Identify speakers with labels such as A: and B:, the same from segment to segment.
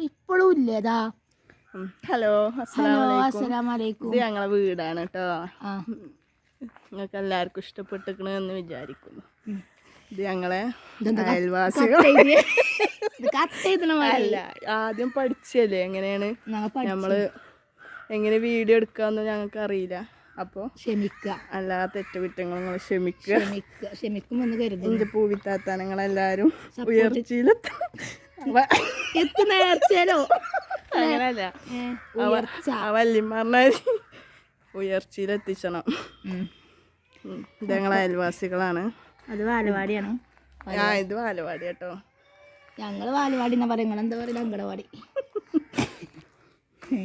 A: ഇപ്പോഴും ഇല്ലേതാ.
B: ഹലോ,
A: അസ്സലാമലൈക്കും.
B: ഇത് ഞങ്ങളെ വീടാണ് കേട്ടോ. നിങ്ങൾക്ക് എല്ലാവർക്കും ഇഷ്ടപ്പെട്ടിരിക്കണ എന്ന് വിചാരിക്കുന്നു. ഇത് ഞങ്ങളെ അയൽവാസികൾ അല്ല, ആദ്യം പഠിച്ചല്ലേ എങ്ങനെയാണ് നമ്മള് എങ്ങനെ വീഡിയോ എടുക്കാന്ന് ഞങ്ങൾക്ക് അറിയില്ല. അപ്പോൾ
A: ക്ഷമിക്കുക,
B: എല്ലാ തെറ്റുകുറ്റങ്ങളും നിങ്ങൾ ക്ഷമിക്കുമെന്ന്
A: കരുതുന്നു.
B: എൻ്റെ പൂവിത്താത്ത നിങ്ങളെല്ലാവരും ഉയർച്ചയിലെത്തും. അങ്ങനല്ല, വല്യമ്മ ഉയർച്ചയിലെത്തിച്ചണം. ഇത് ഞങ്ങളെ അയൽവാസികളാണ്.
A: അത് വാലവാടിയാണ്.
B: ഇത് വാലവാടി കേട്ടോ.
A: ഞങ്ങള് വാലവാടി എന്നാ പറയാ, എന്താ പറയുക അങ്കടവാടി.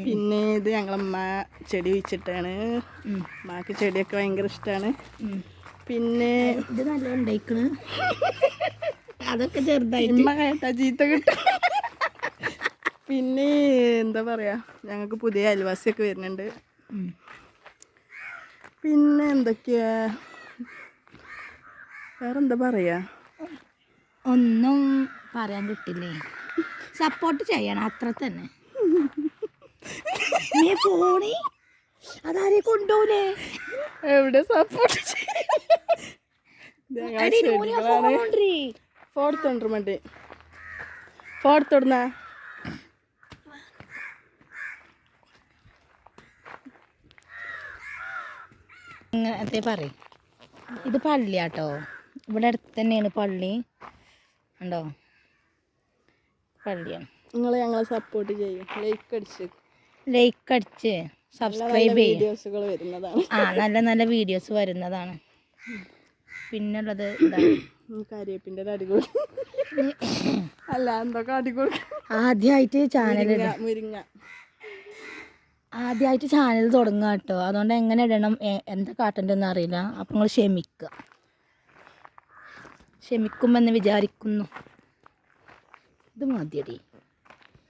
B: പിന്നെ ഇത് ഞങ്ങളമ്മ ചെടി വെച്ചിട്ടാണ്. അമ്മക്ക് ചെടിയൊക്കെ ഭയങ്കര ഇഷ്ടമാണ്. പിന്നെ
A: ഇത് നല്ല ഉണ്ടായിക്കണ്, അതൊക്കെ ചെറുതായിട്ട്
B: ഇമ്മ കേട്ടാ ചീത്ത കിട്ടും. പിന്നെ എന്താ പറയാ, ഞങ്ങൾക്ക് പുതിയ അയൽവാസിയൊക്കെ വരുന്നുണ്ട്. പിന്നെ എന്തൊക്കെയാ വേറെന്താ പറയാ,
A: ഒന്നും പറയാൻ കിട്ടില്ലേ. സപ്പോർട്ട് ചെയ്യണം, അത്ര തന്നെ. ഫോണി അതാരെ കൊണ്ടോലേ,
B: എവിടെ സപ്പോർട്ട് ഫോർത്തോണ്ട് മതി. ഫോർത്തോടുന്ന
A: അങ്ങനത്തെ പറയും. ഇത് പള്ളിയാട്ടോ, ഇവിടെ അടുത്ത് തന്നെയാണ് പള്ളി. ഉണ്ടോ, പള്ളിയാണ്.
B: നിങ്ങൾ ഞങ്ങളെ സപ്പോർട്ട് ചെയ്യും,
A: ലൈക്ക് അടിച്ച് സബ്സ്ക്രൈബ്
B: വീഡിയോസുകൾ വരുന്നതാണ്.
A: നല്ല നല്ല വീഡിയോസ് വരുന്നതാണ്. പിന്നുള്ളത്
B: കരിവേപ്പിൻ്റെ അടികൊ അല്ല എന്തൊക്കെ അടികൊ.
A: ആദ്യമായിട്ട് ചാനൽ തുടങ്ങുക കേട്ടോ. അതുകൊണ്ട് എങ്ങനെ ഇടണം എന്താ കാട്ടേണ്ടതെന്ന് അറിയില്ല. അപ്പം നിങ്ങൾ ക്ഷമിക്കുമെന്ന് വിചാരിക്കുന്നു. ഇത് മതിയടി.